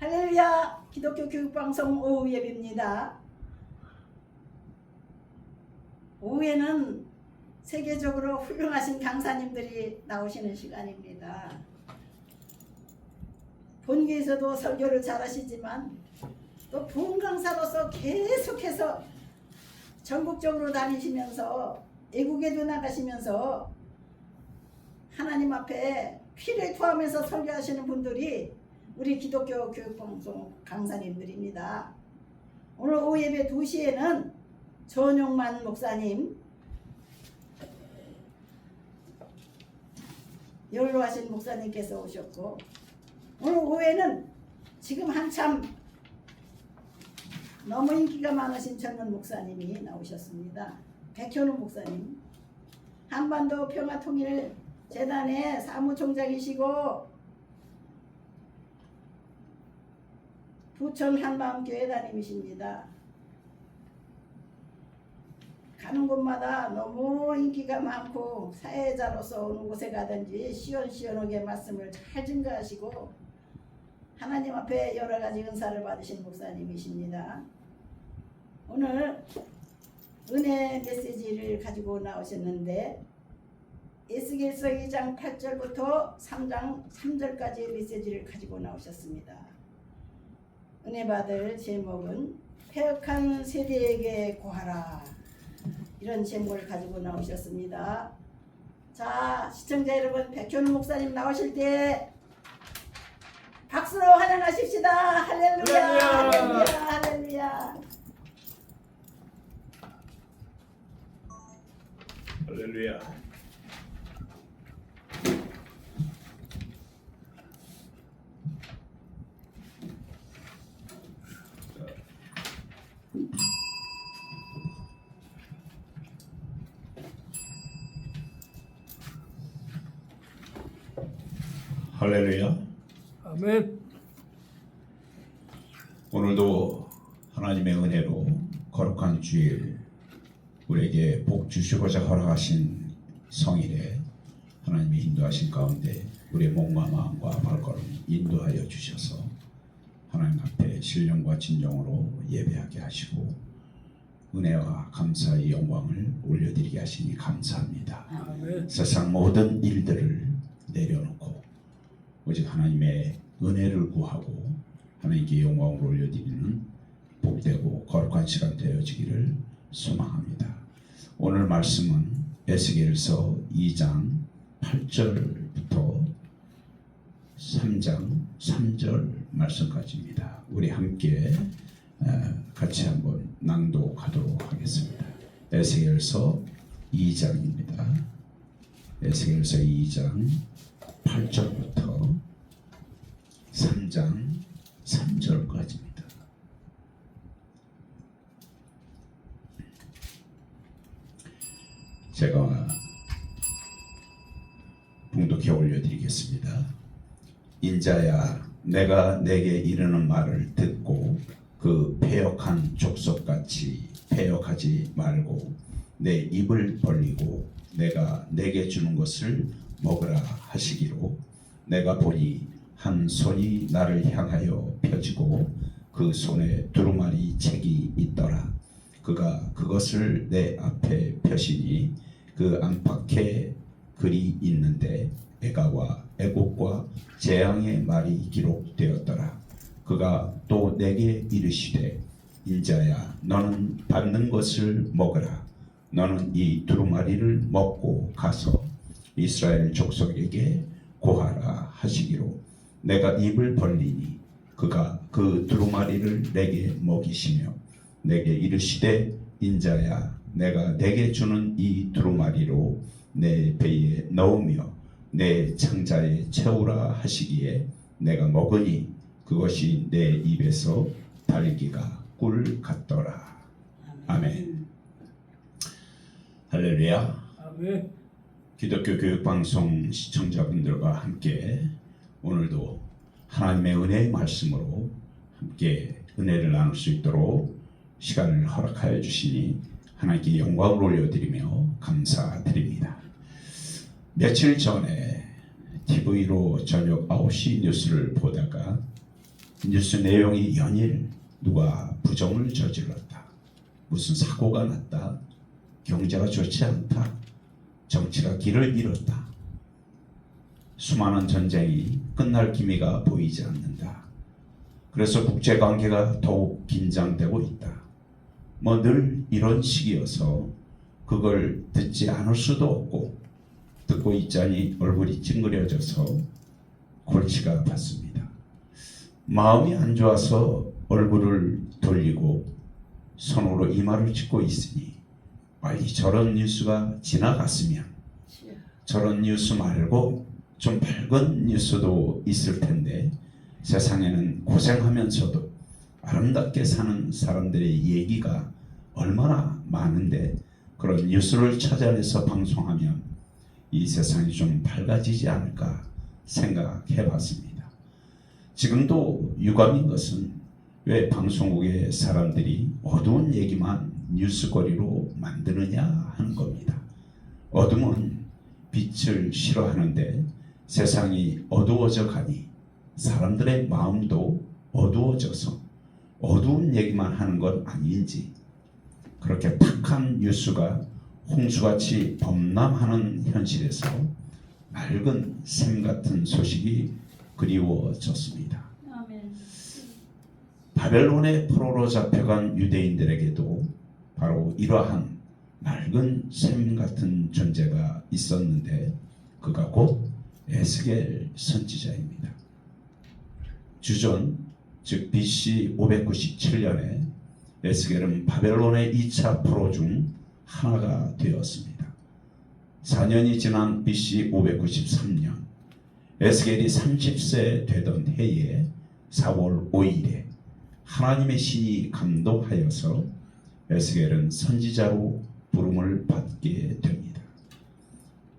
할렐루야! 기독교 교육방송 오후 예배입니다. 오후에는 세계적으로 훌륭하신 강사님들이 나오시는 시간입니다. 본교에서도 설교를 잘하시지만 또 부흥강사로서 계속해서 전국적으로 다니시면서 외국에도 나가시면서 하나님 앞에 피를 토하면서 설교하시는 분들이 우리 기독교 교육방송 강사님들입니다. 오늘 오후 예배 2시에는 전용만 목사님, 연로하신 목사님께서 오셨고, 오늘 오후에는 지금 한참 너무 인기가 많으신 젊은 목사님이 나오셨습니다. 백현우 목사님, 한반도 평화통일재단의 사무총장이시고 부천 한마음교회 담임이십니다. 가는 곳마다 너무 인기가 많고 사회자로서 어느 곳에 가든지 시원시원하게 말씀을 잘 증거하시고 하나님 앞에 여러 가지 은사를 받으신 목사님이십니다. 오늘 은혜 메시지를 가지고 나오셨는데 에스겔서 2장 8절부터 3장 3절까지의 메시지를 가지고 나오셨습니다. 은혜 받을 제목은 패역한 세대에게 고하라, 이런 제목을 가지고 나오셨습니다. 자, 시청자 여러분, 백현우 목사님 나오실 때 박수로 환영하십시다. 할렐루야, 할렐루야, 할렐루야. 할렐루야. 할렐루야. 아멘. 오늘도 하나님의 은혜로 거룩한 주일 우리에게 복 주시고자 허락하신 성일에 하나님이 인도하신 가운데 우리의 몸과 마음과 발걸음 인도하여 주셔서 하나님 앞에 신령과 진정으로 예배하게 하시고 은혜와 감사의 영광을 올려드리게 하시니 감사합니다. 아멘. 세상 모든 일들을 내려놓고 오직 하나님의 은혜를 구하고 하나님께 영광을 올려드리는 복되고 거룩한 시간 되어지기를 소망합니다. 오늘 말씀은 에스겔서 2장 8절부터 3장 3절 말씀까지입니다. 우리 함께 같이 한번 낭독하도록 하겠습니다. 에스겔서 2장입니다. 에스겔서 2장 8절부터 3장 3절까지입니다. 제가 봉독해 올려드리겠습니다. 인자야, 내가 내게 이르는 말을 듣고 그 패역한 족속같이 패역하지 말고 내 입을 벌리고 내가 내게 주는 것을 먹으라 하시기로 내가 보니 한 손이 나를 향하여 펴지고 그 손에 두루마리 책이 있더라. 그가 그것을 내 앞에 펴시니 그 안팎에 글이 있는데 애가와 애곡과 재앙의 말이 기록되었더라. 그가 또 내게 이르시되 인자야, 너는 받는 것을 먹으라. 너는 이 두루마리를 먹고 가서 이스라엘 족속에게 고하라 하시기로 내가 입을 벌리니 그가 그 두루마리를 내게 먹이시며 내게 이르시되 인자야, 내가 내게 주는 이 두루마리로 내 배에 넣으며 내 창자에 채우라 하시기에 내가 먹으니 그것이 내 입에서 달기가 꿀 같더라. 아멘. 할렐루야. 아멘. 기독교 교육방송 시청자분들과 함께 오늘도 하나님의 은혜의 말씀으로 함께 은혜를 나눌 수 있도록 시간을 허락하여 주시니 하나님께 영광을 올려드리며 감사드립니다. 며칠 전에 TV로 저녁 9시 뉴스를 보다가 뉴스 내용이 연일 누가 부정을 저질렀다, 무슨 사고가 났다, 경제가 좋지 않다, 정치가 길을 잃었다, 수많은 전쟁이 끝날 기미가 보이지 않는다. 그래서 국제관계가 더욱 긴장되고 있다. 뭐 늘 이런 식이어서 그걸 듣지 않을 수도 없고, 듣고 있자니 얼굴이 찡그려져서 골치가 아팠습니다. 마음이 안 좋아서 얼굴을 돌리고 손으로 이마를 짚고 있으니 빨리 저런 뉴스가 지나갔으면, 저런 뉴스 말고 좀 밝은 뉴스도 있을 텐데, 세상에는 고생하면서도 아름답게 사는 사람들의 얘기가 얼마나 많은데 그런 뉴스를 찾아내서 방송하면 이 세상이 좀 밝아지지 않을까 생각해 봤습니다. 지금도 유감인 것은 왜 방송국의 사람들이 어두운 얘기만 뉴스거리로 만드느냐 하는 겁니다. 어둠은 빛을 싫어하는데 세상이 어두워져 가니 사람들의 마음도 어두워져서 어두운 얘기만 하는 건 아닌지, 그렇게 탁한 뉴스가 홍수같이 범람하는 현실에서 맑은 샘 같은 소식이 그리워졌습니다. 아멘. 바벨론의 포로로 잡혀간 유대인들에게도 바로 이러한 맑은 샘 같은 존재가 있었는데 그가 곧 에스겔 선지자입니다. 주전 즉 BC 597년에 에스겔은 바벨론의 2차 포로 중 하나가 되었습니다. 4년이 지난 BC 593년 에스겔이 30세 되던 해에 4월 5일에 하나님의 신이 감동하여서 에스겔은 선지자로 부름을 받게 됩니다.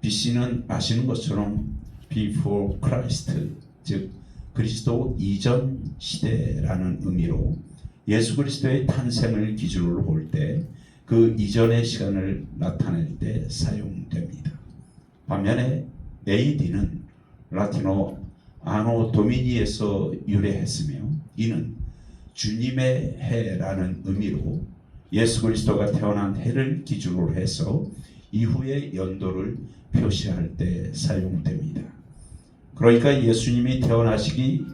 BC는 아시는 것처럼 Before Christ, 즉 그리스도 이전 시대라는 의미로 예수 그리스도의 탄생을 기준으로 볼 때 그 이전의 시간을 나타낼 때 사용됩니다. 반면에 AD는 라틴어 아노 도미니에서 유래했으며 이는 주님의 해라는 의미로 예수 그리스도가 태어난 해를 기준으로 해서 이후의 연도를 표시할 때 사용됩니다. 그러니까 예수님이 태어나시기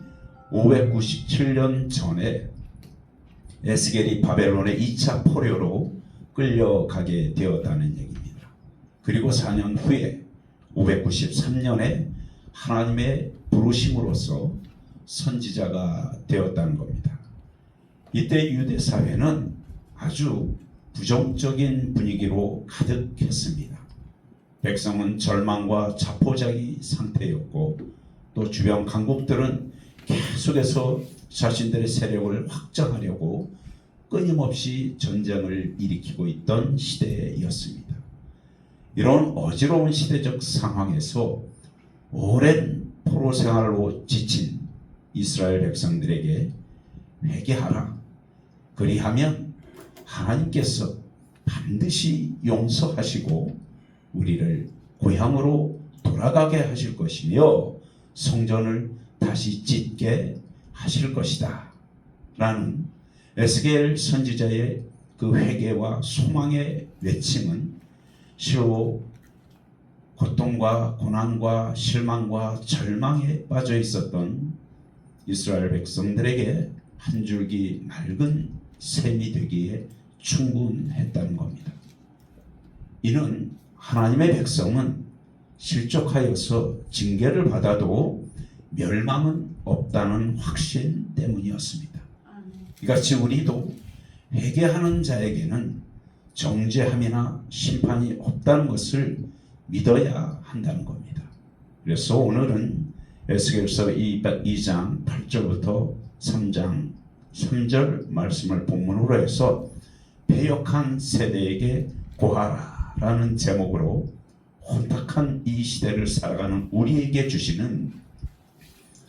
597년 전에 에스겔이 바벨론의 2차 포로로 끌려가게 되었다는 얘기입니다. 그리고 4년 후에 593년에 하나님의 부르심으로서 선지자가 되었다는 겁니다. 이때 유대 사회는 아주 부정적인 분위기로 가득했습니다. 백성은 절망과 자포자기 상태였고 또 주변 강국들은 계속해서 자신들의 세력을 확장하려고 끊임없이 전쟁을 일으키고 있던 시대였습니다. 이런 어지러운 시대적 상황에서 오랜 포로 생활로 지친 이스라엘 백성들에게 회개하라, 그리하면 하나님께서 반드시 용서하시고 우리를 고향으로 돌아가게 하실 것이며 성전을 다시 짓게 하실 것이다 라는 에스겔 선지자의 그 회개와 소망의 외침은 실로 고통과 고난과 실망과 절망에 빠져 있었던 이스라엘 백성들에게 한 줄기 맑은 샘이 되기에 충분했다는 겁니다. 이는 하나님의 백성은 실족하여서 징계를 받아도 멸망은 없다는 확신 때문이었습니다. 이같이 우리도 회개하는 자에게는 정죄함이나 심판이 없다는 것을 믿어야 한다는 겁니다. 그래서 오늘은 에스겔서 2장 8절부터 3장 3절 말씀을 본문으로 해서 패역한 세대에게 고하라 라는 제목으로 혼탁한 이 시대를 살아가는 우리에게 주시는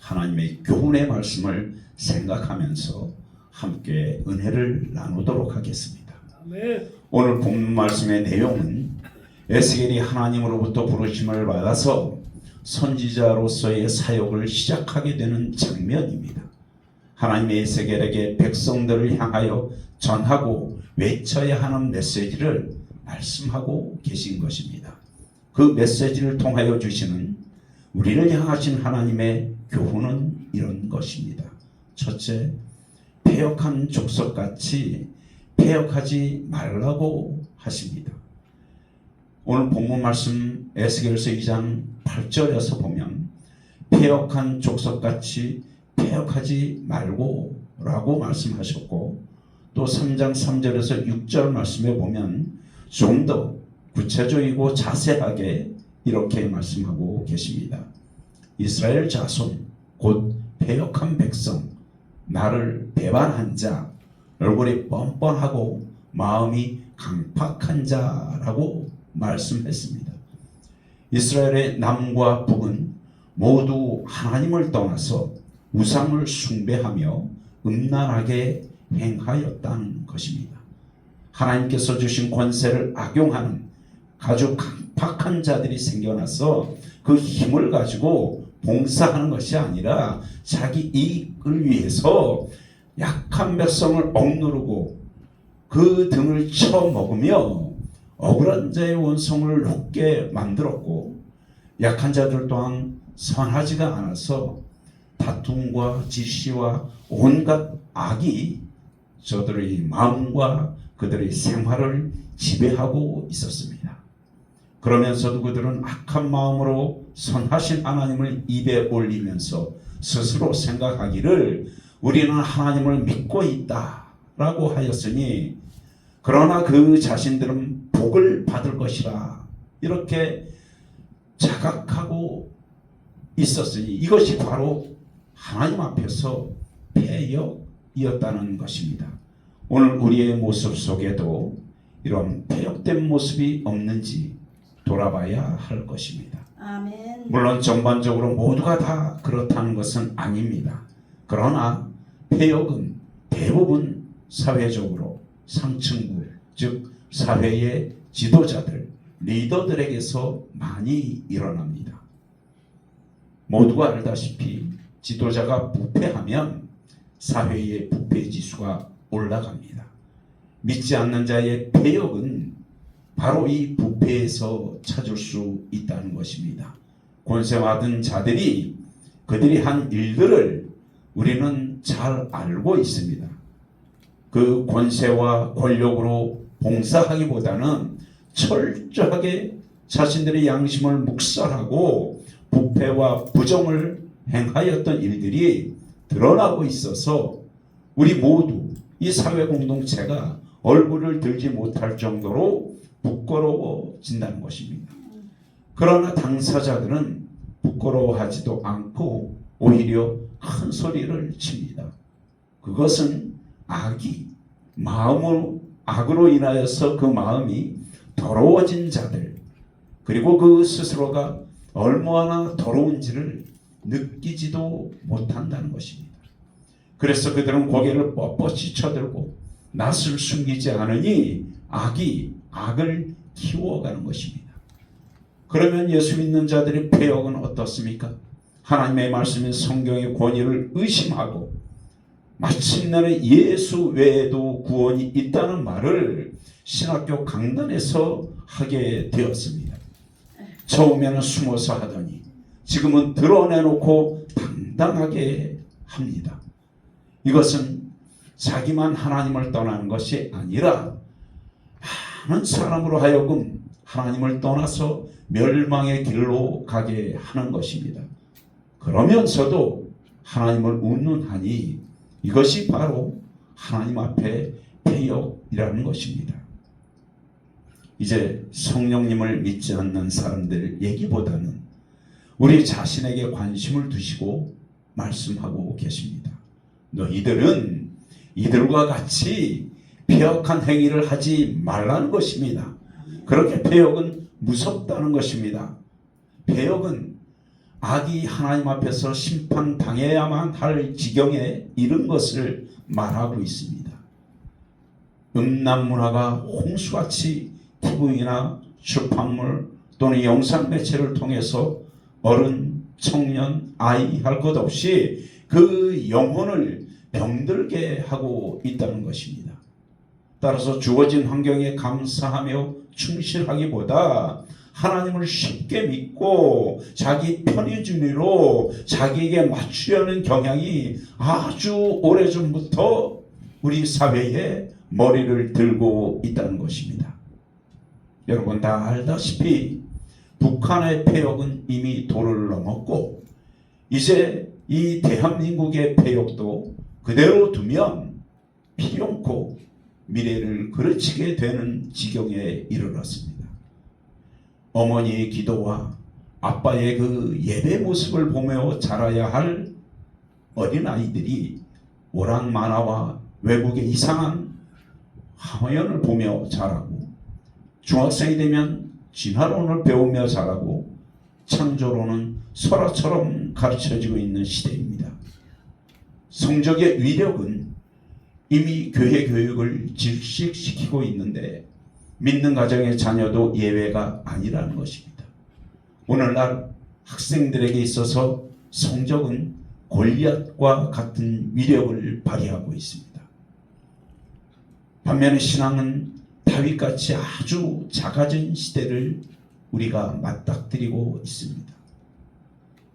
하나님의 교훈의 말씀을 생각하면서 함께 은혜를 나누도록 하겠습니다. 아멘. 오늘 본문 말씀의 내용은 에스겔이 하나님으로부터 부르심을 받아서 선지자로서의 사역을 시작하게 되는 장면입니다. 하나님의 에스겔에게 백성들을 향하여 전하고 외쳐야 하는 메시지를 말씀하고 계신 것입니다. 그 메시지를 통하여 주시는 우리를 향하신 하나님의 교훈은 이런 것입니다. 첫째, 패역한 족속같이 패역하지 말라고 하십니다. 오늘 본문 말씀 에스겔서 2장 8절에서 보면 패역한 족속같이 패역하지 말고 라고 말씀하셨고, 또 3장 3절에서 6절 말씀에 보면 좀 더 구체적이고 자세하게 이렇게 말씀하고 계십니다. 이스라엘 자손 곧 패역한 백성, 나를 배반한 자, 얼굴이 뻔뻔하고 마음이 강팍한 자라고 말씀했습니다. 이스라엘의 남과 북은 모두 하나님을 떠나서 우상을 숭배하며 음란하게 행하였다는 것입니다. 하나님께서 주신 권세를 악용하는 아주 강팍한 자들이 생겨나서 그 힘을 가지고 봉사하는 것이 아니라 자기 이익을 위해서 약한 백성을 억누르고 그 등을 쳐먹으며 억울한 자의 원성을 높게 만들었고, 약한 자들 또한 선하지가 않아서 다툼과 질시와 온갖 악이 저들의 마음과 그들의 생활을 지배하고 있었습니다. 그러면서도 그들은 악한 마음으로 선하신 하나님을 입에 올리면서 스스로 생각하기를 우리는 하나님을 믿고 있다라고 하였으니, 그러나 그 자신들은 복을 받을 것이라 이렇게 자각하고 있었으니 이것이 바로 하나님 앞에서 패역이었다는 것입니다. 오늘 우리의 모습 속에도 이런 패역된 모습이 없는지 돌아봐야 할 것입니다. 아멘. 물론 전반적으로 모두가 다 그렇다는 것은 아닙니다. 그러나 패역은 대부분 사회적으로 상층부, 즉 사회의 지도자들, 리더들에게서 많이 일어납니다. 모두가 알다시피 지도자가 부패하면 사회의 부패 지수가 올라갑니다. 믿지 않는 자의 패역은 바로 이 부패에서 찾을 수 있다는 것입니다. 권세받은 자들이 그들이 한 일들을 우리는 잘 알고 있습니다. 그 권세와 권력으로 봉사하기보다는 철저하게 자신들의 양심을 묵살하고 부패와 부정을 행하였던 일들이 드러나고 있어서 우리 모두 이 사회 공동체가 얼굴을 들지 못할 정도로 부끄러워진다는 것입니다. 그러나 당사자들은 부끄러워하지도 않고 오히려 큰 소리를 칩니다. 그것은 악으로 인하여서 그 마음이 더러워진 자들, 그리고 그 스스로가 얼마나 더러운지를 느끼지도 못한다는 것입니다. 그래서 그들은 고개를 뻣뻣이 쳐들고 낯을 숨기지 않으니 악이 악을 키워가는 것입니다. 그러면 예수 믿는 자들의 패역은 어떻습니까? 하나님의 말씀인 성경의 권위를 의심하고 마침내는 예수 외에도 구원이 있다는 말을 신학교 강단에서 하게 되었습니다. 처음에는 숨어서 하더니 지금은 드러내놓고 당당하게 합니다. 이것은 자기만 하나님을 떠나는 것이 아니라 많은 사람으로 하여금 하나님을 떠나서 멸망의 길로 가게 하는 것입니다. 그러면서도 하나님을 운운하니 이것이 바로 하나님 앞에 패역이라는 것입니다. 이제 성령님을 믿지 않는 사람들 얘기보다는 우리 자신에게 관심을 두시고 말씀하고 계십니다. 너희들은 이들과 같이 패역한 행위를 하지 말라는 것입니다. 그렇게 패역은 무섭다는 것입니다. 패역은 악이 하나님 앞에서 심판당해야만 할 지경에 이른 것을 말하고 있습니다. 음란 문화가 홍수같이 TV나 출판물 또는 영상 매체를 통해서 어른, 청년, 아이 할 것 없이 그 영혼을 병들게 하고 있다는 것입니다. 따라서 주어진 환경에 감사하며 충실하기보다 하나님을 쉽게 믿고 자기 편의주의로 자기에게 맞추려는 경향이 아주 오래전부터 우리 사회에 머리를 들고 있다는 것입니다. 여러분 다 알다시피 북한의 폐역은 이미 도를 넘었고 이제 이 대한민국의 폐역도 그대로 두면 필요없고 미래를 그르치게 되는 지경에 이르렀습니다. 어머니의 기도와 아빠의 그 예배 모습을 보며 자라야 할 어린아이들이 오락 만화와 외국의 이상한 화면을 보며 자라고 중학생이 되면 진화론을 배우며 자라고 창조론은 설화처럼 가르쳐지고 있는 시대입니다. 성적의 위력은 이미 교회 교육을 질식시키고 있는데 믿는 가정의 자녀도 예외가 아니라는 것입니다. 오늘날 학생들에게 있어서 성적은 골리앗과 같은 위력을 발휘하고 있습니다. 반면에 신앙은 다윗같이 아주 작아진 시대를 우리가 맞닥뜨리고 있습니다.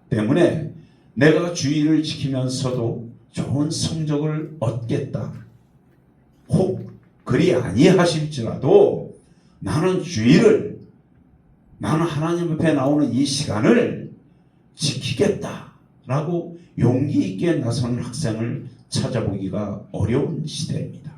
때문에 내가 주의를 지키면서도 좋은 성적을 얻겠다. 혹 그리 아니하실지라도 나는 주의를, 나는 하나님 앞에 나오는 이 시간을 지키겠다라고 용기 있게 나서는 학생을 찾아보기가 어려운 시대입니다.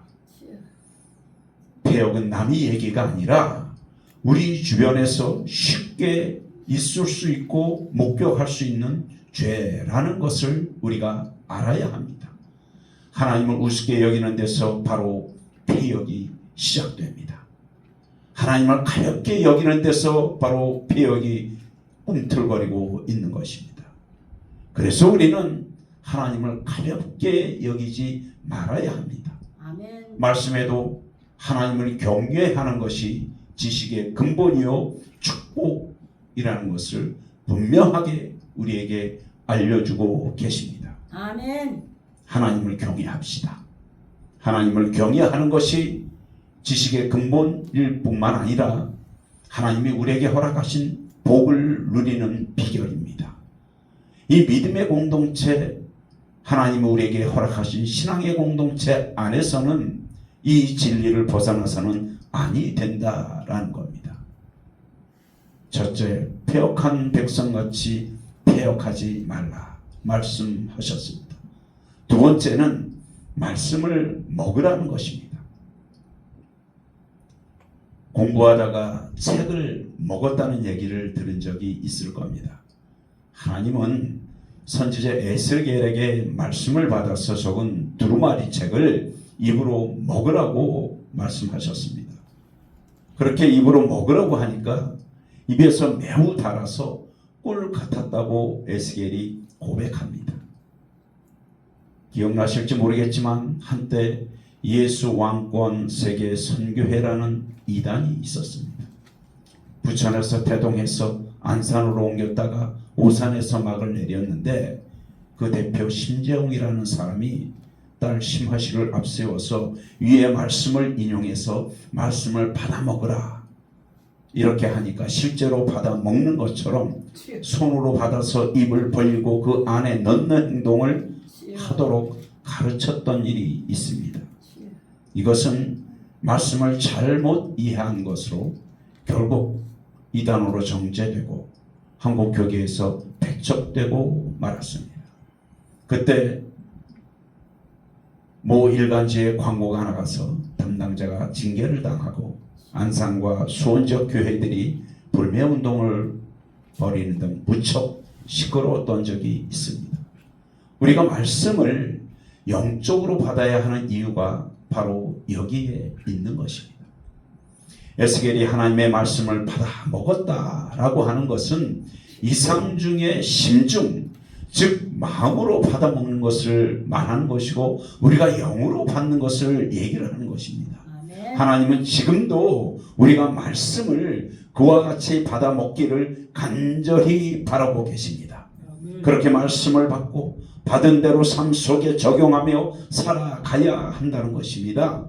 폐역은 남의 얘기가 아니라 우리 주변에서 쉽게 있을 수 있고 목격할 수 있는 죄라는 것을 우리가 알아야 합니다. 하나님을 우습게 여기는 데서 바로 폐역이 시작됩니다. 하나님을 가볍게 여기는 데서 바로 폐역이 꿈틀거리고 있는 것입니다. 그래서 우리는 하나님을 가볍게 여기지 말아야 합니다. 아멘. 말씀에도 하나님을 경외하는 것이 지식의 근본이요 축복이라는 것을 분명하게 우리에게 알려주고 계십니다. 아멘. 하나님을 경외합시다. 하나님을 경외하는 것이 지식의 근본일 뿐만 아니라 하나님이 우리에게 허락하신 복을 누리는 비결입니다. 이 믿음의 공동체, 하나님이 우리에게 허락하신 신앙의 공동체 안에서는 이 진리를 벗어나서는 아니 된다라는 겁니다. 첫째, 폐역한 백성같이 폐역하지 말라 말씀하셨습니다. 두 번째는 말씀을 먹으라는 것입니다. 공부하다가 책을 먹었다는 얘기를 들은 적이 있을 겁니다. 하나님은 선지자 에스겔에게 말씀을 받아서 적은 두루마리 책을 입으로 먹으라고 말씀하셨습니다. 그렇게 입으로 먹으라고 하니까 입에서 매우 달아서 꿀 같았다고 에스겔이 고백합니다. 기억나실지 모르겠지만 한때 예수 왕권 세계 선교회라는 이단이 있었습니다. 부천에서 태동에서 안산으로 옮겼다가 오산에서 막을 내렸는데 그 대표 심재웅이라는 사람이 딸 심하실을 앞세워서 위의 말씀을 인용해서 말씀을 받아 먹으라 이렇게 하니까 실제로 받아 먹는 것처럼 손으로 받아서 입을 벌리고 그 안에 넣는 행동을 하도록 가르쳤던 일이 있습니다. 이것은 말씀을 잘못 이해한 것으로 결국 이단으로 정죄되고 한국교계에서 배척되고 말았습니다. 그때 모 일간지에 광고가 나가서 담당자가 징계를 당하고 안산과 수원 지역 교회들이 불매운동을 벌이는 등 무척 시끄러웠던 적이 있습니다. 우리가 말씀을 영적으로 받아야 하는 이유가 바로 여기에 있는 것입니다. 에스겔이 하나님의 말씀을 받아 먹었다라고 하는 것은 이상 중에 심중, 즉 마음으로 받아 먹는 것을 말하는 것이고 우리가 영으로 받는 것을 얘기를 하는 것입니다. 아멘. 하나님은 지금도 우리가 말씀을 그와 같이 받아 먹기를 간절히 바라고 계십니다. 아멘. 그렇게 말씀을 받고 받은 대로 삶 속에 적용하며 살아가야 한다는 것입니다.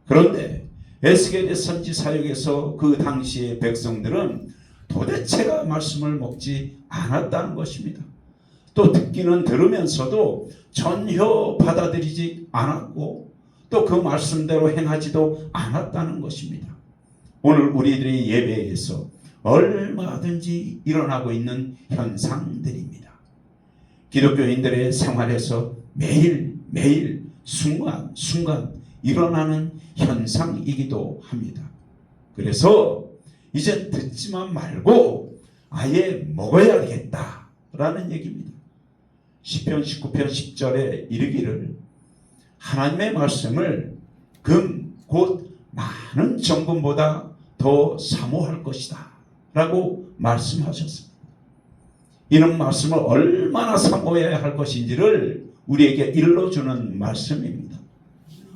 그런데 에스겔의 선지 사역에서 그 당시의 백성들은 도대체가 말씀을 먹지 않았다는 것입니다. 또 듣기는 들으면서도 전혀 받아들이지 않았고 또 그 말씀대로 행하지도 않았다는 것입니다. 오늘 우리들의 예배에서 얼마든지 일어나고 있는 현상들입니다. 기독교인들의 생활에서 매일매일 순간순간 일어나는 현상이기도 합니다. 그래서 이제 듣지만 말고 아예 먹어야 되겠다라는 얘기입니다. 시편 19편 10절에 이르기를 하나님의 말씀을 금 곧 많은 정금보다 더 사모할 것이다 라고 말씀하셨습니다. 이런 말씀을 얼마나 사모해야 할 것인지를 우리에게 일러주는 말씀입니다.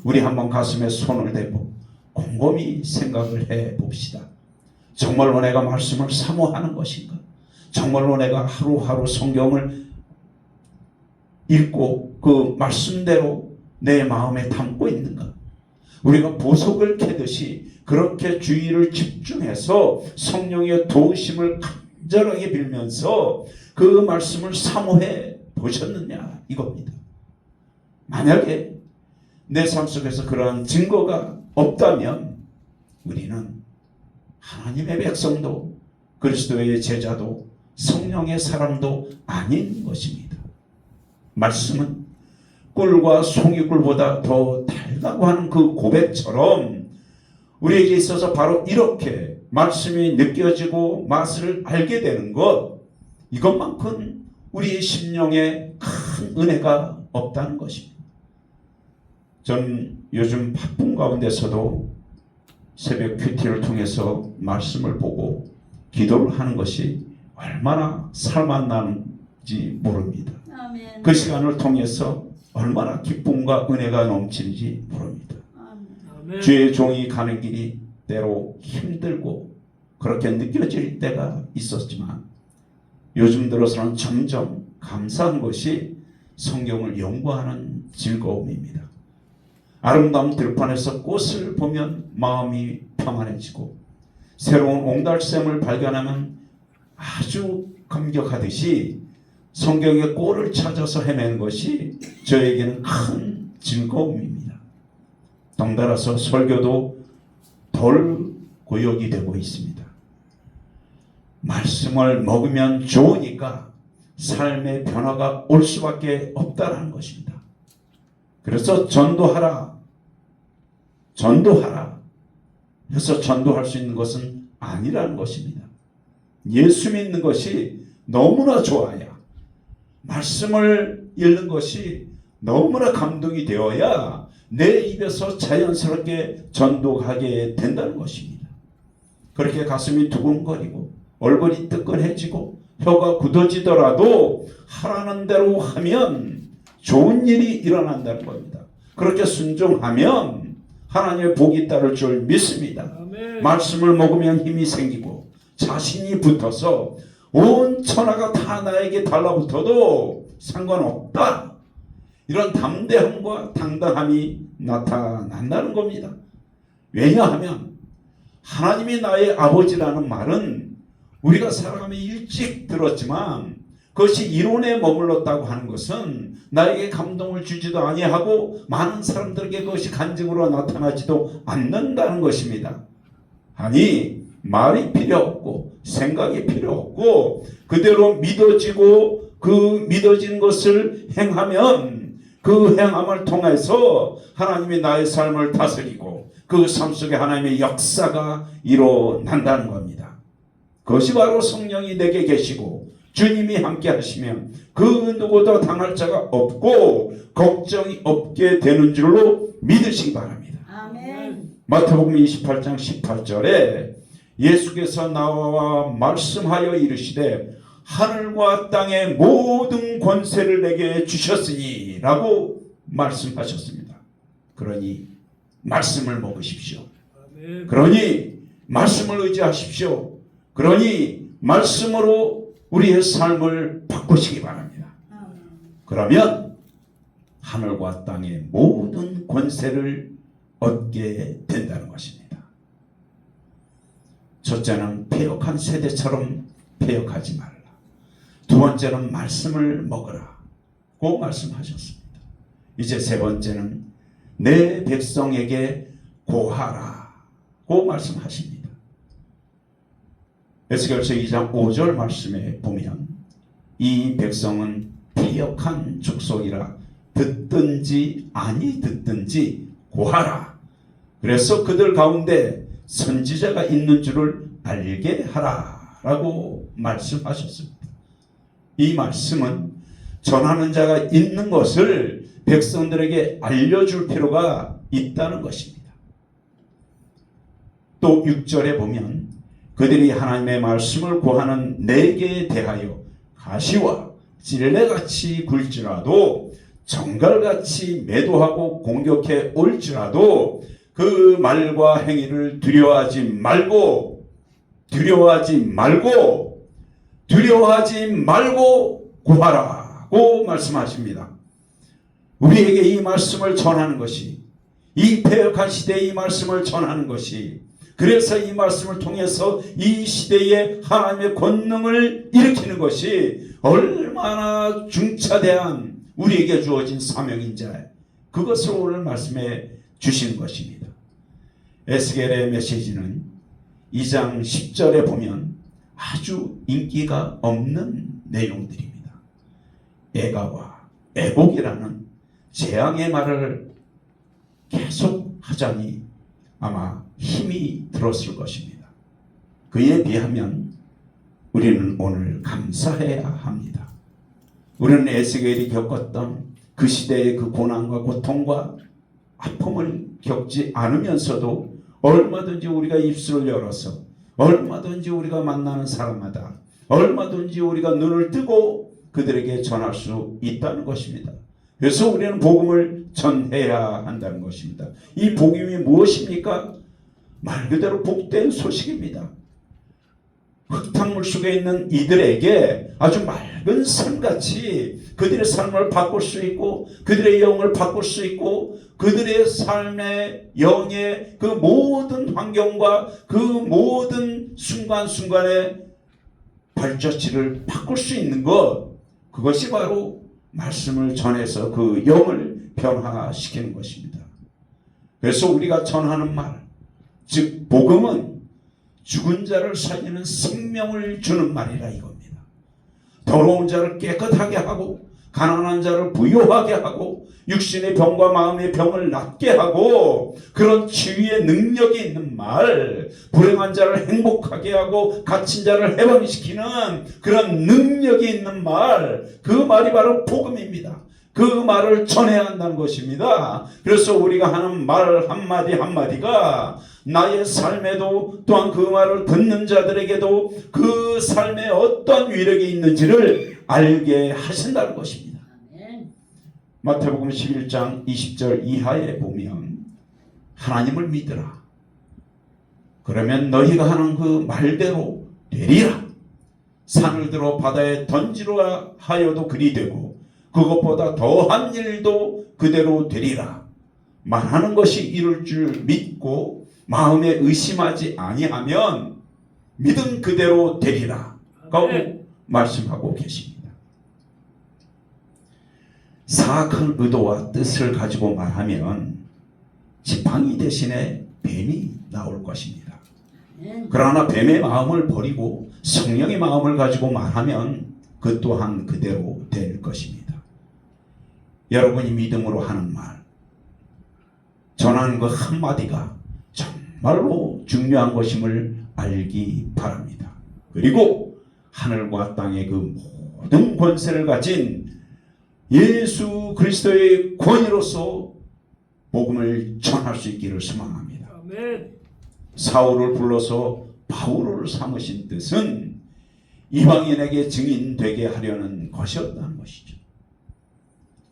우리 한번 가슴에 손을 대고 곰곰이 생각을 해봅시다. 정말로 내가 말씀을 사모하는 것인가? 정말로 내가 하루하루 성경을 읽고 그 말씀대로 내 마음에 담고 있는가? 우리가 보석을 캐듯이 그렇게 주의를 집중해서 성령의 도우심을 간절하게 빌면서 그 말씀을 사모해 보셨느냐 이겁니다. 만약에 내 삶 속에서 그러한 증거가 없다면 우리는 하나님의 백성도 그리스도의 제자도 성령의 사람도 아닌 것입니다. 말씀은 꿀과 송이꿀보다 더 달다고 하는 그 고백처럼 우리에게 있어서 바로 이렇게 말씀이 느껴지고 맛을 알게 되는 것, 이것만큼 우리의 심령에 큰 은혜가 없다는 것입니다. 전 요즘 바쁜 가운데서도 새벽 큐티를 통해서 말씀을 보고 기도를 하는 것이 얼마나 살맛나는지 모릅니다. 아멘. 그 시간을 통해서 얼마나 기쁨과 은혜가 넘치는지 모릅니다. 아멘. 주의 종이 가는 길이 때로 힘들고 그렇게 느껴질 때가 있었지만 요즘 들어서는 점점 감사한 것이 성경을 연구하는 즐거움입니다. 아름다운 들판에서 꽃을 보면 마음이 평안해지고 새로운 옹달샘을 발견하면 아주 감격하듯이 성경의 꼴을 찾아서 헤매는 것이 저에게는 큰 즐거움입니다. 덩달아서 설교도 덜 고역이 되고 있습니다. 말씀을 먹으면 좋으니까 삶의 변화가 올 수밖에 없다는 것입니다. 그래서 전도하라 해서 전도할 수 있는 것은 아니라는 것입니다. 예수 믿는 것이 너무나 좋아야, 말씀을 읽는 것이 너무나 감동이 되어야 내 입에서 자연스럽게 전도하게 된다는 것입니다. 그렇게 가슴이 두근거리고 얼굴이 뜨끈해지고 혀가 굳어지더라도 하라는 대로 하면 좋은 일이 일어난다는 겁니다. 그렇게 순종하면 하나님의 복이 따를 줄 믿습니다. 아멘. 말씀을 먹으면 힘이 생기고 자신이 붙어서 온 천하가 다 나에게 달라붙어도 상관없다. 이런 담대함과 당당함이 나타난다는 겁니다. 왜냐하면 하나님이 나의 아버지라는 말은 우리가 살아가며 일찍 들었지만 그것이 이론에 머물렀다고 하는 것은 나에게 감동을 주지도 아니하고 많은 사람들에게 그것이 간증으로 나타나지도 않는다는 것입니다. 아니, 말이 필요 없고 생각이 필요 없고 그대로 믿어지고 그 믿어진 것을 행하면 그 행함을 통해서 하나님이 나의 삶을 다스리고 그 삶 속에 하나님의 역사가 일어난다는 겁니다. 그것이 바로 성령이 내게 계시고 주님이 함께 하시면 그 누구도 당할 자가 없고 걱정이 없게 되는 줄로 믿으시기 바랍니다. 아멘. 마태복음 28장 18절에 예수께서 나와 말씀하여 이르시되 하늘과 땅의 모든 권세를 내게 주셨으니 라고 말씀하셨습니다. 그러니 말씀을 먹으십시오. 아멘. 그러니 말씀을 의지하십시오. 그러니 말씀으로 우리의 삶을 바꾸시기 바랍니다. 그러면 하늘과 땅의 모든 권세를 얻게 된다는 것입니다. 첫째는 패역한 세대처럼 패역하지 말라. 두 번째는 말씀을 먹으라 고 말씀하셨습니다. 이제 세 번째는 내 백성에게 고하라 고 말씀하십니다. 에스겔서 2장 5절 말씀에 보면 이 백성은 패역한 족속이라 듣든지 아니 듣든지 고하라. 그래서 그들 가운데 선지자가 있는 줄을 알게 하라 라고 말씀하셨습니다. 이 말씀은 전하는 자가 있는 것을 백성들에게 알려줄 필요가 있다는 것입니다. 또 6절에 보면 그들이 하나님의 말씀을 고하는 내게 대하여 가시와 찔레같이 굴지라도 정갈같이 매도하고 공격해 올지라도 그 말과 행위를 두려워하지 말고 구하라고 말씀하십니다. 우리에게 이 말씀을 전하는 것이, 이 패역한 시대에 이 말씀을 전하는 것이, 그래서 이 말씀을 통해서 이 시대에 하나님의 권능을 일으키는 것이 얼마나 중차대한 우리에게 주어진 사명인지 그것을 오늘 말씀해 주시는 것입니다. 에스겔의 메시지는 2장 10절에 보면 아주 인기가 없는 내용들입니다. 애가와 애곡이라는 재앙의 말을 계속 하자니 아마 힘이 들었을 것입니다. 그에 비하면 우리는 오늘 감사해야 합니다. 우리는 에스겔이 겪었던 그 시대의 그 고난과 고통과 아픔을 겪지 않으면서도 얼마든지 우리가 입술을 열어서 얼마든지 우리가 만나는 사람마다 얼마든지 우리가 눈을 뜨고 그들에게 전할 수 있다는 것입니다. 그래서 우리는 복음을 전해야 한다는 것입니다. 이 복음이 무엇입니까? 말 그대로 복된 소식입니다. 흙탕물 속에 있는 이들에게 아주 맑은 삶같이 그들의 삶을 바꿀 수 있고 그들의 영을 바꿀 수 있고 그들의 삶의 영의 그 모든 환경과 그 모든 순간순간의 발자취를 바꿀 수 있는 것, 그것이 바로 말씀을 전해서 그 영을 변화시키는 것입니다. 그래서 우리가 전하는 말, 즉 복음은 죽은 자를 살리는 생명을 주는 말이라 이겁니다. 더러운 자를 깨끗하게 하고 가난한 자를 부유하게 하고 육신의 병과 마음의 병을 낫게 하고 그런 치유의 능력이 있는 말, 불행한 자를 행복하게 하고 갇힌 자를 해방시키는 그런 능력이 있는 말, 그 말이 바로 복음입니다. 그 말을 전해야 한다는 것입니다. 그래서 우리가 하는 말 한마디 한마디가 나의 삶에도 또한 그 말을 듣는 자들에게도 그 삶에 어떤 위력이 있는지를 알게 하신다는 것입니다. 마태복음 11장 20절 이하에 보면 하나님을 믿으라. 그러면 너희가 하는 그 말대로 되리라. 산을 들어 바다에 던지려 하여도 그리 되고 그것보다 더한 일도 그대로 되리라. 말하는 것이 이룰 줄 믿고 마음에 의심하지 아니하면 믿음 그대로 되리라. 라고 말씀하고 계십니다. 사악한 의도와 뜻을 가지고 말하면 지팡이 대신에 뱀이 나올 것입니다. 그러나 뱀의 마음을 버리고 성령의 마음을 가지고 말하면 그 또한 그대로 될 것입니다. 여러분이 믿음으로 하는 말, 전하는 그 한마디가 정말로 중요한 것임을 알기 바랍니다. 그리고 하늘과 땅의 그 모든 권세를 가진 예수 그리스도의 권위로서 복음을 전할 수 있기를 소망합니다. 아멘. 사울을 불러서 바울을 삼으신 뜻은 이방인에게 증인되게 하려는 것이었다는 것이죠.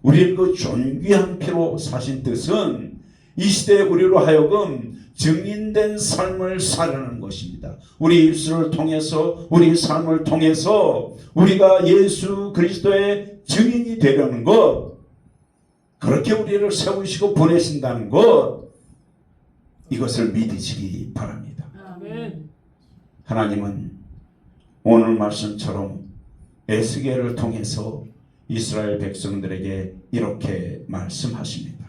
우리를 그 존귀한 피로 사신 뜻은 이 시대에 우리로 하여금 증인된 삶을 살아가는 것입니다. 우리 입술을 통해서, 우리 삶을 통해서 우리가 예수 그리스도의 증인이 되려는 것, 그렇게 우리를 세우시고 보내신다는 것, 이것을 믿으시기 바랍니다. 아멘. 하나님은 오늘 말씀처럼 에스겔을 통해서 이스라엘 백성들에게 이렇게 말씀하십니다.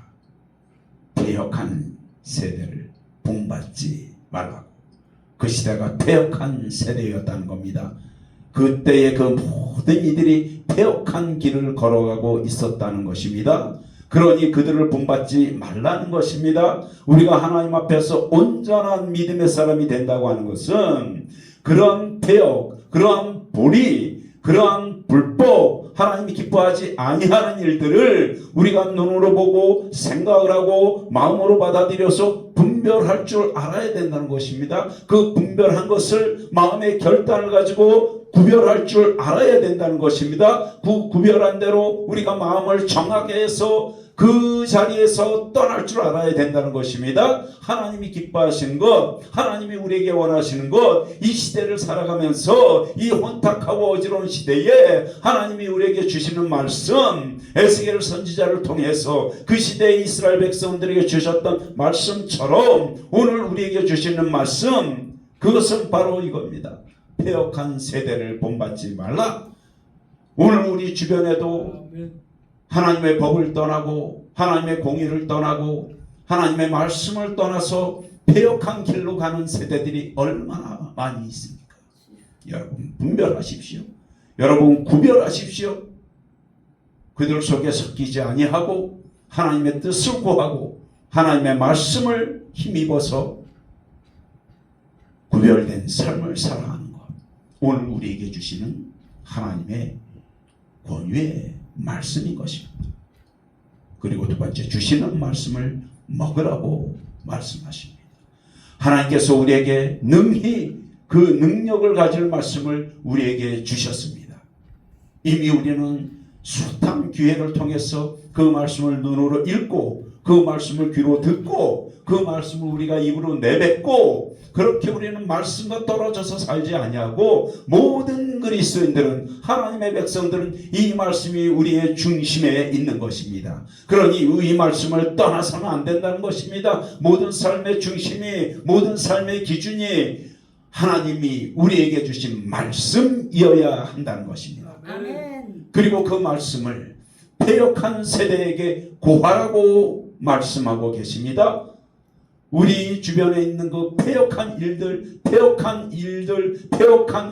패역한 세대를 본받지 말라고. 그 시대가 패역한 세대였다는 겁니다. 그때의 그 모든 이들이 패역한 길을 걸어가고 있었다는 것입니다. 그러니 그들을 본받지 말라는 것입니다. 우리가 하나님 앞에서 온전한 믿음의 사람이 된다고 하는 것은 그런 패역, 그러한 불의, 그러한 불법, 하나님이 기뻐하지 아니하는 일들을 우리가 눈으로 보고 생각을 하고 마음으로 받아들여서 분별할 줄 알아야 된다는 것입니다. 그 분별한 것을 마음의 결단을 가지고 구별할 줄 알아야 된다는 것입니다. 그 구별한 대로 우리가 마음을 정하게 해서 그 자리에서 떠날 줄 알아야 된다는 것입니다. 하나님이 기뻐하시는 것, 하나님이 우리에게 원하시는 것, 이 시대를 살아가면서 이 혼탁하고 어지러운 시대에 하나님이 우리에게 주시는 말씀, 에스겔 선지자를 통해서 그 시대의 이스라엘 백성들에게 주셨던 말씀처럼 오늘 우리에게 주시는 말씀, 그것은 바로 이겁니다. 패역한 세대를 본받지 말라. 오늘 우리 주변에도 하나님의 법을 떠나고 하나님의 공의를 떠나고 하나님의 말씀을 떠나서 패역한 길로 가는 세대들이 얼마나 많이 있습니까? 여러분 분별하십시오. 여러분 구별하십시오. 그들 속에 섞이지 아니하고 하나님의 뜻을 구하고 하나님의 말씀을 힘입어서 구별된 삶을 살아가는 것, 오늘 우리에게 주시는 하나님의 권유의 말씀인 것입니다. 그리고 두 번째, 주시는 말씀을 먹으라고 말씀하십니다. 하나님께서 우리에게 능히 그 능력을 가질 말씀을 우리에게 주셨습니다. 이미 우리는 숱한 기회를 통해서 그 말씀을 눈으로 읽고 그 말씀을 귀로 듣고 그 말씀을 우리가 입으로 내뱉고, 그렇게 우리는 말씀과 떨어져서 살지 아니하고 모든 그리스도인들은, 하나님의 백성들은 이 말씀이 우리의 중심에 있는 것입니다. 그러니 이 말씀을 떠나서는 안 된다는 것입니다. 모든 삶의 중심이, 모든 삶의 기준이 하나님이 우리에게 주신 말씀이어야 한다는 것입니다. 아멘. 그리고 그 말씀을 패역한 세대에게 고하라고 말씀하고 계십니다. 우리 주변에 있는 그 패역한 일들, 패역한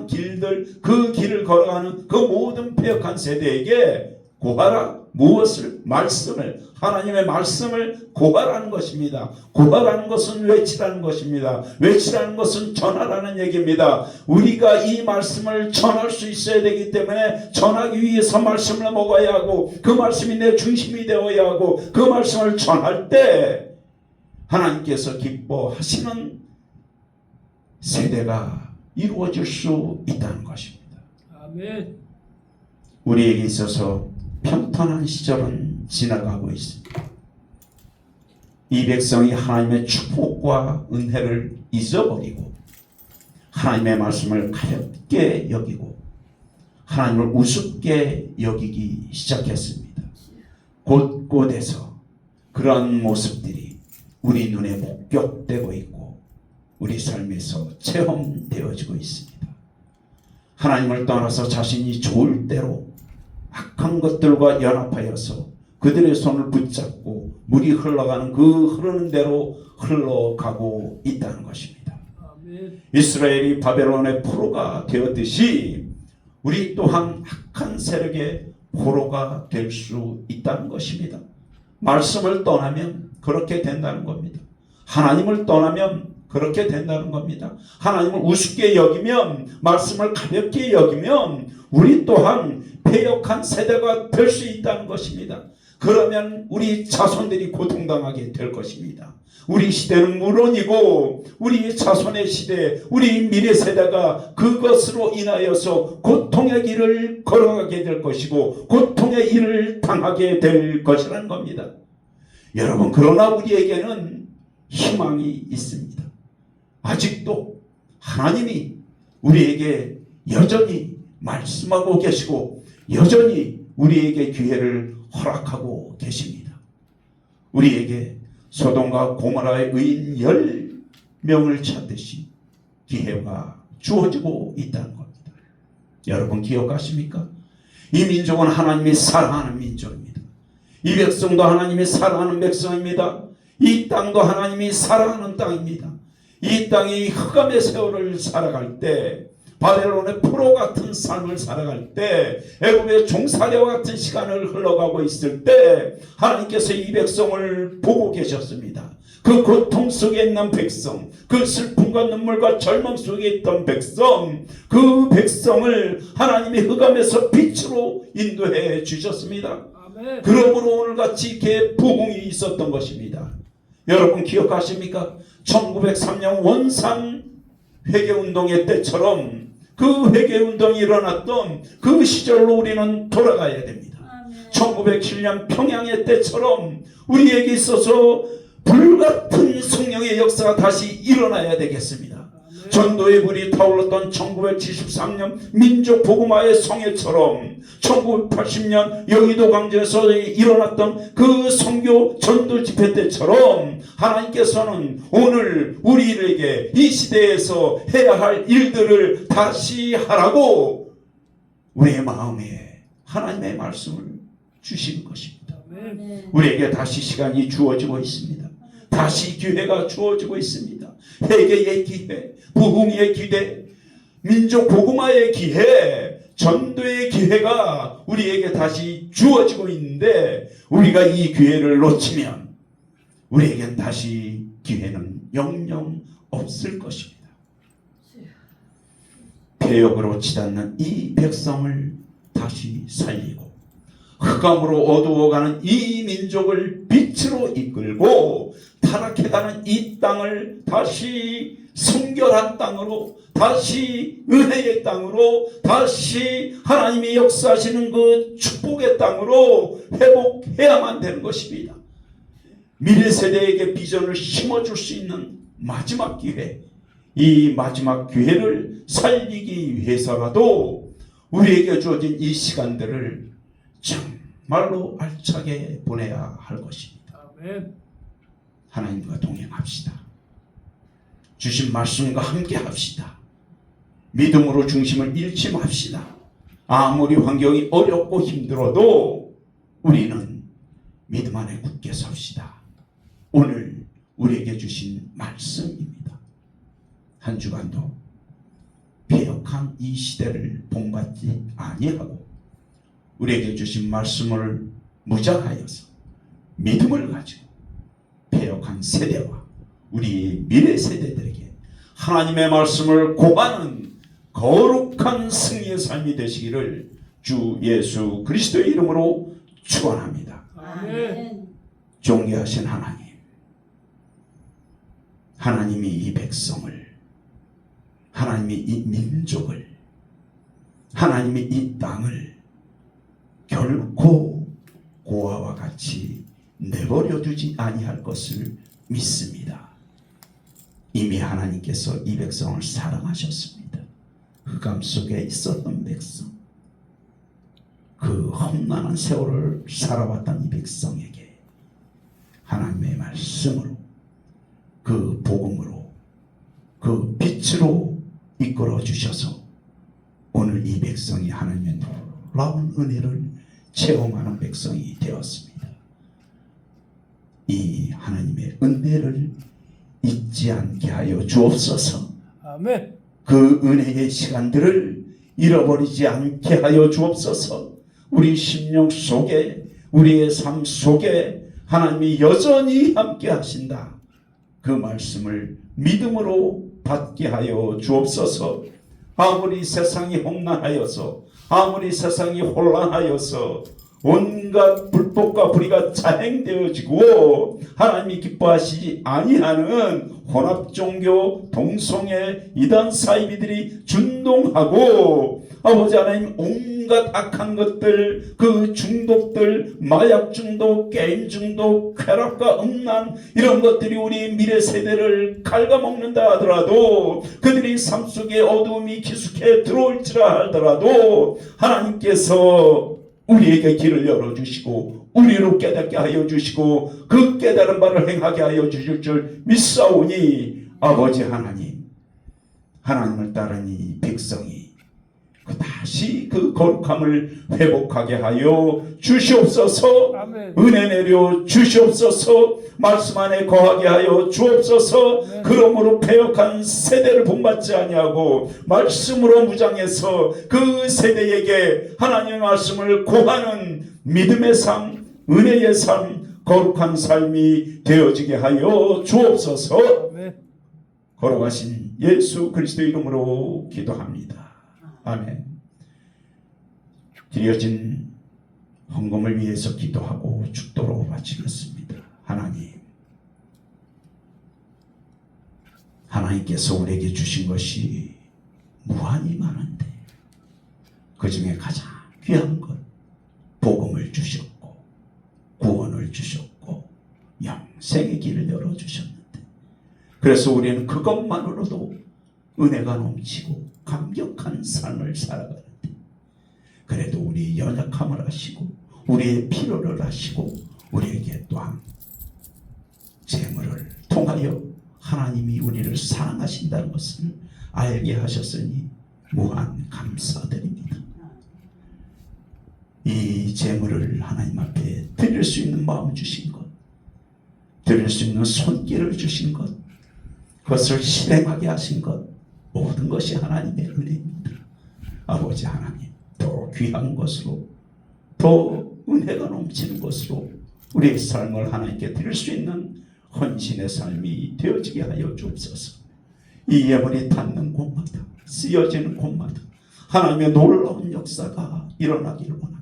길들, 그 길을 걸어가는 그 모든 패역한 세대에게 고하라. 무엇을? 말씀을, 하나님의 말씀을 고하라는 것입니다. 고하라는 것은 외치라는 것입니다. 외치라는 것은 전하라는 얘기입니다. 우리가 이 말씀을 전할 수 있어야 되기 때문에 전하기 위해서 말씀을 먹어야 하고, 그 말씀이 내 중심이 되어야 하고, 그 말씀을 전할 때 하나님께서 기뻐하시는 세대가 이루어질 수 있다는 것입니다. 아멘. 우리에게 있어서 평탄한 시절은 지나가고 있습니다. 이 백성이 하나님의 축복과 은혜를 잊어버리고 하나님의 말씀을 가볍게 여기고 하나님을 우습게 여기기 시작했습니다. 곳곳에서 그러한 모습들이 우리 눈에 목격되고 있고 우리 삶에서 체험되어지고 있습니다. 하나님을 떠나서 자신이 좋을 대로 악한 것들과 연합하여서 그들의 손을 붙잡고 물이 흘러가는 그 흐르는 대로 흘러가고 있다는 것입니다. 아멘. 이스라엘이 바벨론의 포로가 되었듯이 우리 또한 악한 세력의 포로가 될 수 있다는 것입니다. 말씀을 떠나면 그렇게 된다는 겁니다. 하나님을 떠나면 그렇게 된다는 겁니다. 하나님을 우습게 여기면, 말씀을 가볍게 여기면 우리 또한 패역한 세대가 될 수 있다는 것입니다. 그러면 우리 자손들이 고통당하게 될 것입니다. 우리 시대는 물론이고 우리 자손의 시대, 우리 미래 세대가 그것으로 인하여서 고통의 길을 걸어가게 될 것이고 고통의 일을 당하게 될 것이라는 겁니다. 여러분, 그러나 우리에게는 희망이 있습니다. 아직도 하나님이 우리에게 여전히 말씀하고 계시고 여전히 우리에게 기회를 허락하고 계십니다. 우리에게 소돔과 고모라의 의인 10명을 찾듯이 기회가 주어지고 있다는 겁니다. 여러분 기억하십니까? 이 민족은 하나님이 사랑하는 민족입니다. 이 백성도 하나님이 사랑하는 백성입니다. 이 땅도 하나님이 사랑하는 땅입니다. 이 땅이 흑암의 세월을 살아갈 때, 바벨론의 포로 같은 삶을 살아갈 때, 애굽의 종살이와 같은 시간을 흘러가고 있을 때 하나님께서 이 백성을 보고 계셨습니다. 그 고통 속에 있는 백성, 그 슬픔과 눈물과 절망 속에 있던 백성, 그 백성을 하나님이 흑암에서 빛으로 인도해 주셨습니다. 아멘. 그러므로 오늘같이 이렇게 부흥이 있었던 것입니다. 여러분 기억하십니까? 1903년 원산 회개운동의 때처럼 그 회개운동이 일어났던 그 시절로 우리는 돌아가야 됩니다. 1907년 평양의 때처럼 우리에게 있어서 불같은 성령의 역사가 다시 일어나야 되겠습니다. 전도의 불이 타올랐던 1973년 민족 복음화의 성회처럼 1980년 여의도 광장에서 일어났던 그 선교 전도 집회 때처럼 하나님께서는 오늘 우리에게 이 시대에서 해야 할 일들을 다시 하라고 우리의 마음에 하나님의 말씀을 주시는 것입니다. 우리에게 다시 시간이 주어지고 있습니다. 다시 기회가 주어지고 있습니다. 회개의 기회, 부흥의 기회, 민족 복음화의 기회, 전도의 기회가 우리에게 다시 주어지고 있는데 우리가 이 기회를 놓치면 우리에겐 다시 기회는 영영 없을 것입니다. 배역으로 치닫는 이 백성을 다시 살리고 흑암으로 어두워가는 이 민족을 빛으로 이끌고 타락해가는 이 땅을 다시 성결한 땅으로, 다시 은혜의 땅으로, 다시 하나님이 역사하시는 그 축복의 땅으로 회복해야만 되는 것입니다. 미래 세대에게 비전을 심어줄 수 있는 마지막 기회, 이 마지막 기회를 살리기 위해서라도 우리에게 주어진 이 시간들을 정말로 알차게 보내야 할 것입니다. 아멘. 하나님과 동행합시다. 주신 말씀과 함께 합시다. 믿음으로 중심을 잃지 맙시다. 아무리 환경이 어렵고 힘들어도 우리는 믿음 안에 굳게 섭시다. 오늘 우리에게 주신 말씀입니다. 한 주간도 배역한 이 시대를 본받지 아니하고 우리에게 주신 말씀을 무장하여서 믿음을 가지고 배역한 세대와 우리 미래 세대들에게 하나님의 말씀을 고하는 거룩한 승리의 삶이 되시기를 주 예수 그리스도의 이름으로 축원합니다. 아멘. 존귀하신 하나님, 하나님이 이 백성을, 하나님이 이 민족을, 하나님이 이 땅을 결코 고아와 같이 내버려 두지 아니할 것을 믿습니다. 이미 하나님께서 이 백성을 사랑하셨습니다. 흑암 속에 있었던 백성, 그 험난한 세월을 살아왔던 이 백성에게 하나님의 말씀으로, 그 복음으로, 그 빛으로 이끌어 주셔서 오늘 이 백성이 하나님의 놀라운 은혜를 체험하는 백성이 되었습니다. 이 하나님의 은혜를 잊지 않게 하여 주옵소서. 아멘. 그 은혜의 시간들을 잃어버리지 않게 하여 주옵소서. 우리 심령 속에, 우리의 삶 속에 하나님이 여전히 함께 하신다. 그 말씀을 믿음으로 받게 하여 주옵소서. 아무리 세상이 험난하여서, 아무리 세상이 혼란하여서 온갖 불법과 불의가 자행되어지고 하나님이 기뻐하시지 아니하는 혼합종교 동성애 이단 사이비들이 준동하고 아버지 하나님 온갖 악한 것들, 그 중독들, 마약 중독, 게임 중독, 쾌락과 음란 이런 것들이 우리 미래 세대를 갉아먹는다 하더라도 그들이 삶 속에 어두움이 기숙해 들어올지라 하더라도 하나님께서 우리에게 길을 열어주시고 우리로 깨닫게 하여 주시고 그 깨달은 바를 행하게 하여 주실 줄 믿사오니 아버지 하나님을 따르는 이 백성이 다시 그 거룩함을 회복하게 하여 주시옵소서. 아멘. 은혜 내려 주시옵소서. 말씀 안에 거하게 하여 주옵소서. 아멘. 그러므로 패역한 세대를 본받지 아니하고 말씀으로 무장해서 그 세대에게 하나님의 말씀을 고하는 믿음의 삶, 은혜의 삶, 거룩한 삶이 되어지게 하여 주옵소서. 아멘. 걸어가신 예수 그리스도 이름으로 기도합니다. 아멘. 드려진 헌금을 위해서 기도하고 축도로 바치겠습니다. 하나님께서 우리에게 주신 것이 무한히 많은데 그 중에 가장 귀한 것 복음을 주셨고 구원을 주셨고 영생의 길을 열어주셨는데 그래서 우리는 그것만으로도 은혜가 넘치고 감격한 삶을 살아가는데 그래도 우리의 연약함을 아시고 우리의 필요를 아시고 우리에게 또한 재물을 통하여 하나님이 우리를 사랑하신다는 것을 알게 하셨으니 무한 감사드립니다. 이 재물을 하나님 앞에 드릴 수 있는 마음 주신 것, 드릴 수 있는 손길을 주신 것, 그것을 실행하게 하신 것, 모든 것이 하나님의 은혜입니다. 아버지 하나님, 더 귀한 것으로, 더 은혜가 넘치는 것으로 우리의 삶을 하나님께 드릴 수 있는 헌신의 삶이 되어지게 하여 주옵소서. 이 예물이 닿는 곳마다, 쓰여지는 곳마다 하나님의 놀라운 역사가 일어나기를 원합니다.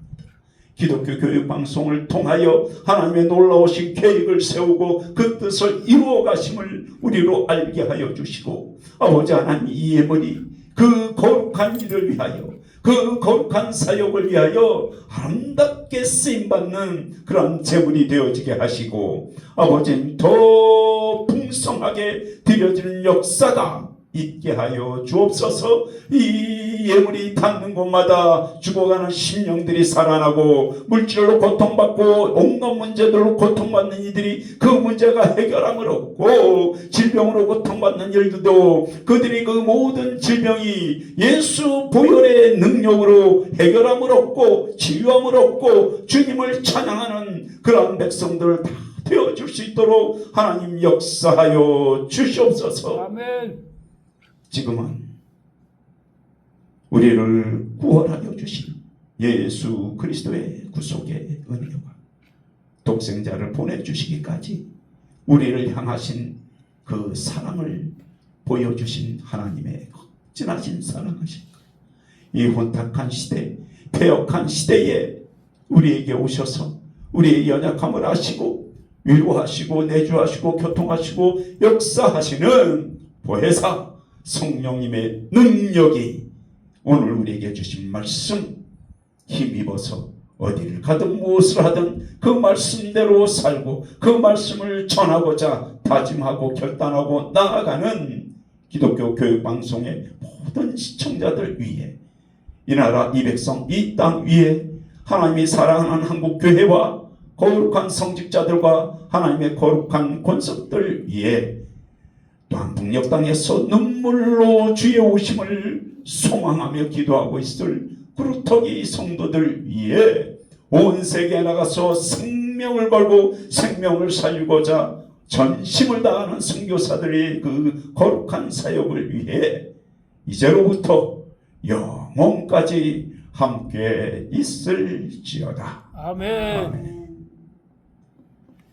기독교 교육방송을 통하여 하나님의 놀라우신 계획을 세우고 그 뜻을 이루어 가심을 우리로 알게 하여 주시고 아버지 하나님 이 예물이 그 거룩한 일을 위하여 그 거룩한 사역을 위하여 아름답게 쓰임받는 그런 재물이 되어지게 하시고 아버지님 더 풍성하게 드려지는 역사가 있게 하여 주옵소서. 이 예물이 닿는 곳마다 죽어가는 심령들이 살아나고 물질로 고통받고 온갖 문제들로 고통받는 이들이 그 문제가 해결함을 얻고 질병으로 고통받는 일들도 그들이 그 모든 질병이 예수 보혈의 능력으로 해결함을 얻고 치유함을 얻고 주님을 찬양하는 그러한 백성들 다 되어줄 수 있도록 하나님 역사하여 주시옵소서. 아멘. 지금은 우리를 구원하여 주신 예수 그리스도의 구속의 은혜와 독생자를 보내주시기까지 우리를 향하신 그 사랑을 보여주신 하나님의 극진하신 사랑하신 이 혼탁한 시대, 패역한 시대에 우리에게 오셔서 우리의 연약함을 아시고 위로하시고 내주하시고 교통하시고 역사하시는 보혜사 성령님의 능력이 오늘 우리에게 주신 말씀 힘입어서 어디를 가든 무엇을 하든 그 말씀대로 살고 그 말씀을 전하고자 다짐하고 결단하고 나아가는 기독교 교육방송의 모든 시청자들 위해 이 나라 이 백성 이 땅 위에 하나님이 사랑하는 한국교회와 거룩한 성직자들과 하나님의 거룩한 권속들 위에 또한 북녘 땅에서 눈물로 주의 오심을 소망하며 기도하고 있을 구루터기 성도들 위해 온 세계에 나가서 생명을 걸고 생명을 살리고자 전심을 다하는 선교사들의 그 거룩한 사역을 위해 이제로부터 영원까지 함께 있을지어다. 아멘. 아멘.